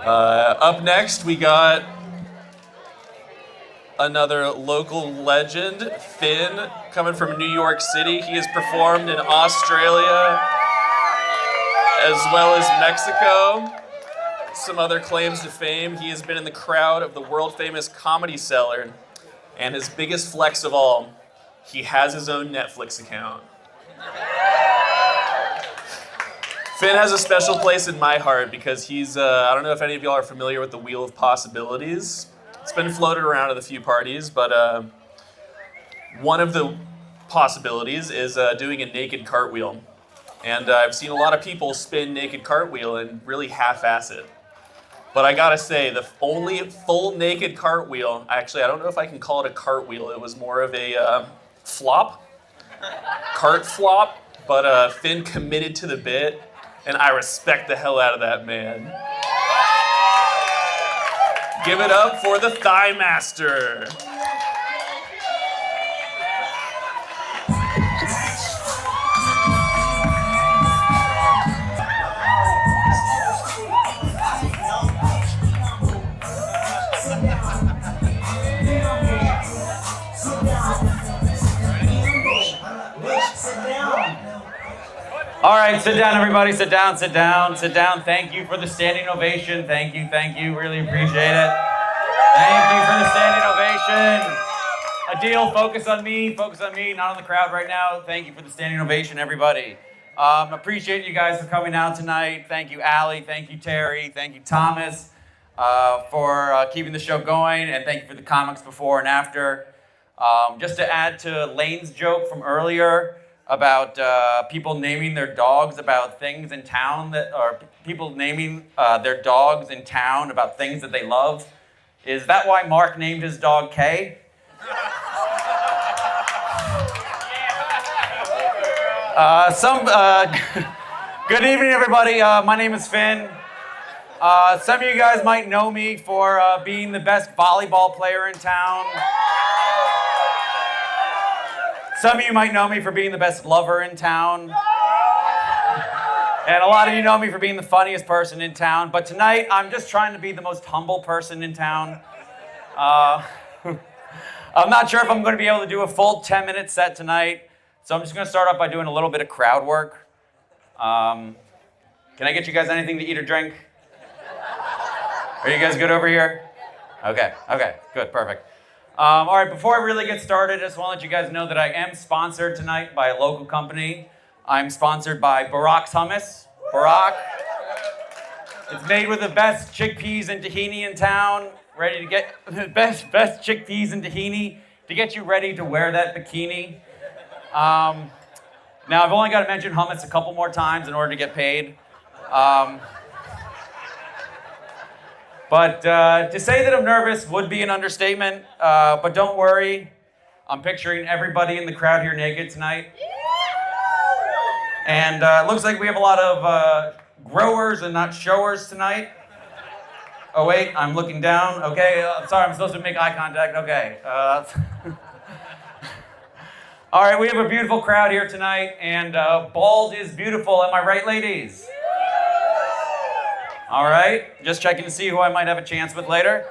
Up next, we got another local legend, Phin, coming from New York City. He has performed in Australia as well as Mexico. Some other claims to fame. He has been in the crowd of the world-famous Comedy Cellar. And his biggest flex of all, he has his own Netflix account. Phin has a special place in my heart because he's, I don't know if any of y'all are familiar with the Wheel of Possibilities. It's been floated around at a few parties, but one of the possibilities is doing a naked cartwheel. And I've seen a lot of people spin naked cartwheel and really half-ass it. But I gotta say, the only full naked cartwheel, actually, I don't know if I can call it a cartwheel. It was more of a flop, cart flop. But Phin committed to the bit, and I respect the hell out of that man. Give it up for the Thigh Master. All right, sit down, everybody. Sit down, sit down, sit down. Thank you for the standing ovation. Thank you, thank you. Really appreciate it. Thank you for the standing ovation. Adil, focus on me, not on the crowd right now. Thank you for the standing ovation, everybody. Appreciate you guys for coming out tonight. Thank you, Allie. Thank you, Terry. Thank you, Thomas, for keeping the show going. And thank you for the comics before and after. Just to add to Lane's joke from earlier, about people naming their dogs about things in town or people naming their dogs in town about things that they love. Is that why Mark named his dog Kay? Good evening, everybody. My name is Phin. Some of you guys might know me for being the best volleyball player in town. Some of you might know me for being the best lover in town. And a lot of you know me for being the funniest person in town. But tonight, I'm just trying to be the most humble person in town. I'm not sure if I'm going to be able to do a full 10-minute set tonight. So I'm just going to start off by doing a little bit of crowd work. Can I get you guys anything to eat or drink? Are you guys good over here? Okay, good, perfect. All right, before I really get started, I just want to let you guys know that I am sponsored tonight by a local company. I'm sponsored by Barack's Hummus. Barack. It's made with the best chickpeas and tahini in town. Ready to get the best chickpeas and tahini to get you ready to wear that bikini. Now, I've only got to mention hummus a couple more times in order to get paid. But to say that I'm nervous would be an understatement, but don't worry. I'm picturing everybody in the crowd here naked tonight. And it looks like we have a lot of growers and not showers tonight. Oh wait, I'm looking down. Okay, sorry, I'm supposed to make eye contact. Okay. All right, we have a beautiful crowd here tonight, and bald is beautiful. Am I right, ladies? All right, just checking to see who I might have a chance with later.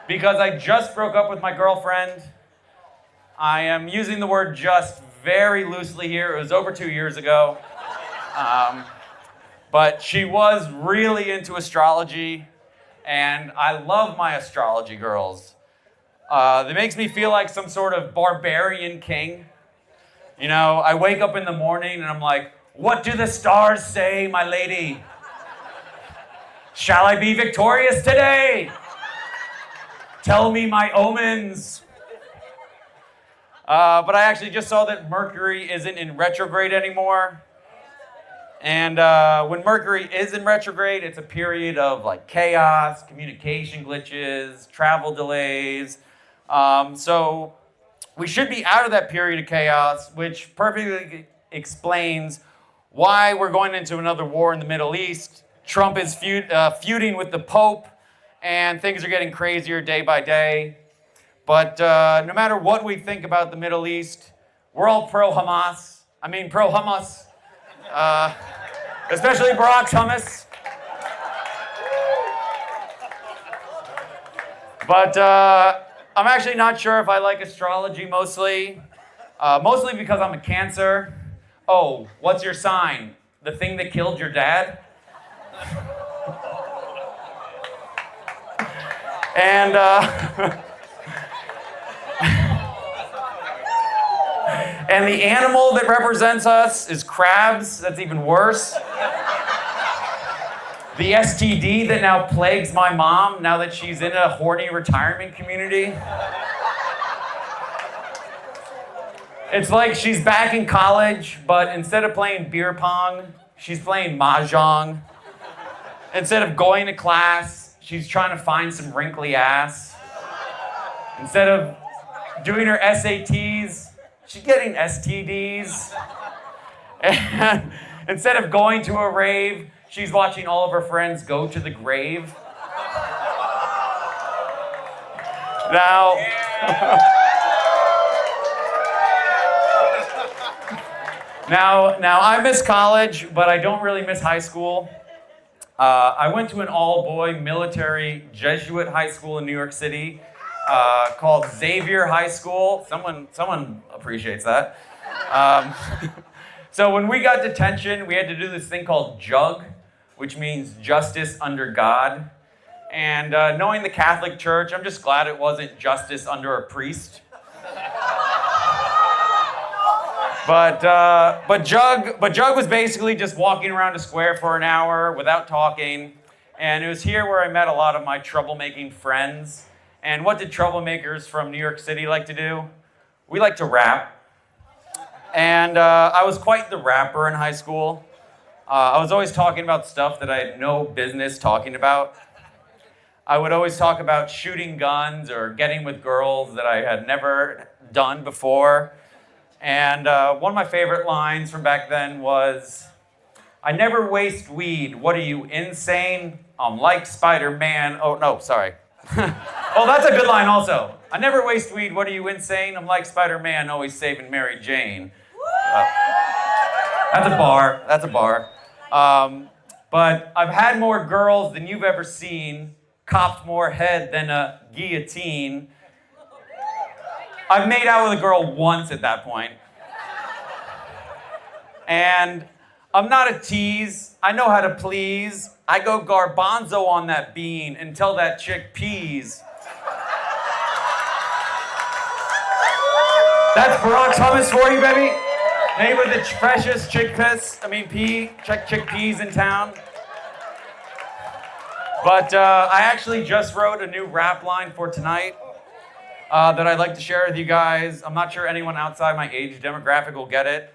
Because I just broke up with my girlfriend. I am using the word just very loosely here. It was over 2 years ago. But she was really into astrology, and I love my astrology girls. It makes me feel like some sort of barbarian king. You know, I wake up in the morning and I'm like, what do the stars say, my lady? Shall I be victorious today? Tell me my omens. But I actually just saw that Mercury isn't in retrograde anymore. And when Mercury is in retrograde, it's a period of like chaos, communication glitches, travel delays. So we should be out of that period of chaos, which perfectly explains why we're going into another war in the Middle East. Trump is feuding with the Pope, and things are getting crazier day by day. But no matter what we think about the Middle East, we're all pro-Hamas. Pro-Hummus. Especially Barack's hummus. But I'm actually not sure if I like astrology mostly. Mostly because I'm a Cancer. Oh, what's your sign? The thing that killed your dad? And and the animal that represents us is crabs. That's even worse. The STD that now plagues my mom now that she's in a horny retirement community. It's like she's back in college, but instead of playing beer pong, she's playing mahjong. Instead of going to class, she's trying to find some wrinkly ass. Instead of doing her SATs, she's getting STDs. And instead of going to a rave, she's watching all of her friends go to the grave. Now, now I miss college, but I don't really miss high school. I went to an all-boy military Jesuit high school in New York City called Xavier High School. Someone appreciates that. So when we got detention, we had to do this thing called JUG, which means justice under God. And knowing the Catholic Church, I'm just glad it wasn't justice under a priest. But JUG was basically just walking around a square for an hour without talking. And it was here where I met a lot of my troublemaking friends. And what did troublemakers from New York City like to do? We like to rap. And I was quite the rapper in high school. I was always talking about stuff that I had no business talking about. I would always talk about shooting guns or getting with girls that I had never done before. And one of my favorite lines from back then was, "I never waste weed. What are you, insane? I'm like Spider-Man." Oh, no, sorry. Oh, that's a good line also. "I never waste weed. What are you, insane? I'm like Spider-Man, always saving Mary Jane." That's a bar. That's a bar. But I've had more girls than you've ever seen, copped more head than a guillotine. I've made out with a girl once at that point. And I'm not a tease. I know how to please. I go garbanzo on that bean until that chick pees. That's Barack's hummus for you, baby. Made with the freshest chickpeas in town. But I actually just wrote a new rap line for tonight that I'd like to share with you guys. I'm not sure anyone outside my age demographic will get it,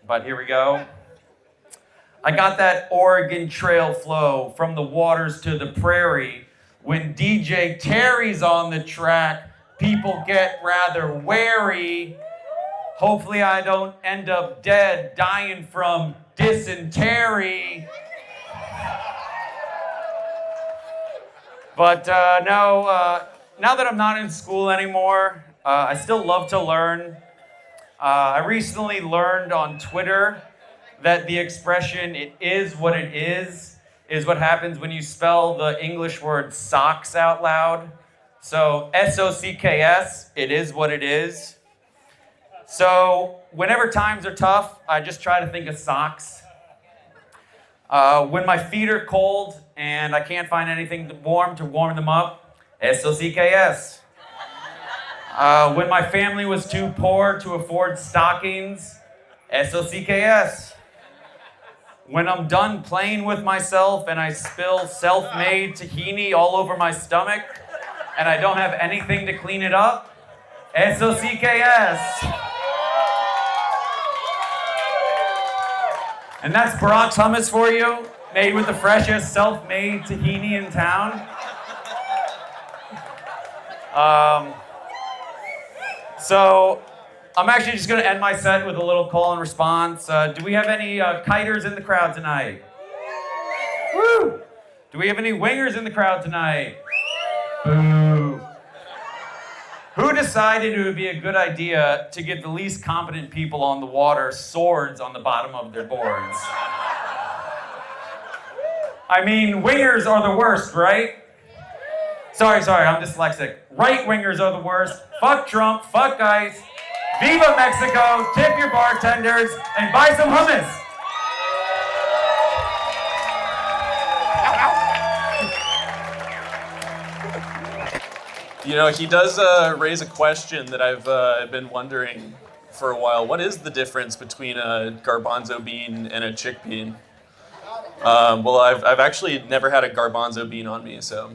but here we go. I got that Oregon Trail flow from the waters to the prairie. When DJ Terry's on the track, people get rather wary. Hopefully I don't end up dead, dying from dysentery. But now that I'm not in school anymore, I still love to learn. I recently learned on Twitter that the expression "it is what it is" what happens when you spell the English word socks out loud. So SOCKS, it is what it is. So whenever times are tough, I just try to think of socks. When my feet are cold and I can't find anything warm to warm them up, SOCKS. When my family was too poor to afford stockings, SOCKS. When I'm done playing with myself and I spill self-made tahini all over my stomach and I don't have anything to clean it up, SOCKS. And that's Barack's hummus for you, made with the freshest self-made tahini in town. So I'm actually just going to end my set with a little call and response. Do we have any kiters in the crowd tonight? Woo! Do we have any wingers in the crowd tonight? Boo! Who decided it would be a good idea to give the least competent people on the water swords on the bottom of their boards? I mean, wingers are the worst, right? Sorry, I'm dyslexic. Right-wingers are the worst. Fuck Trump, fuck ICE. Viva Mexico, tip your bartenders, and buy some hummus. You know, he does raise a question that I've been wondering for a while. What is the difference between a garbanzo bean and a chickpea? Well, I've actually never had a garbanzo bean on me, so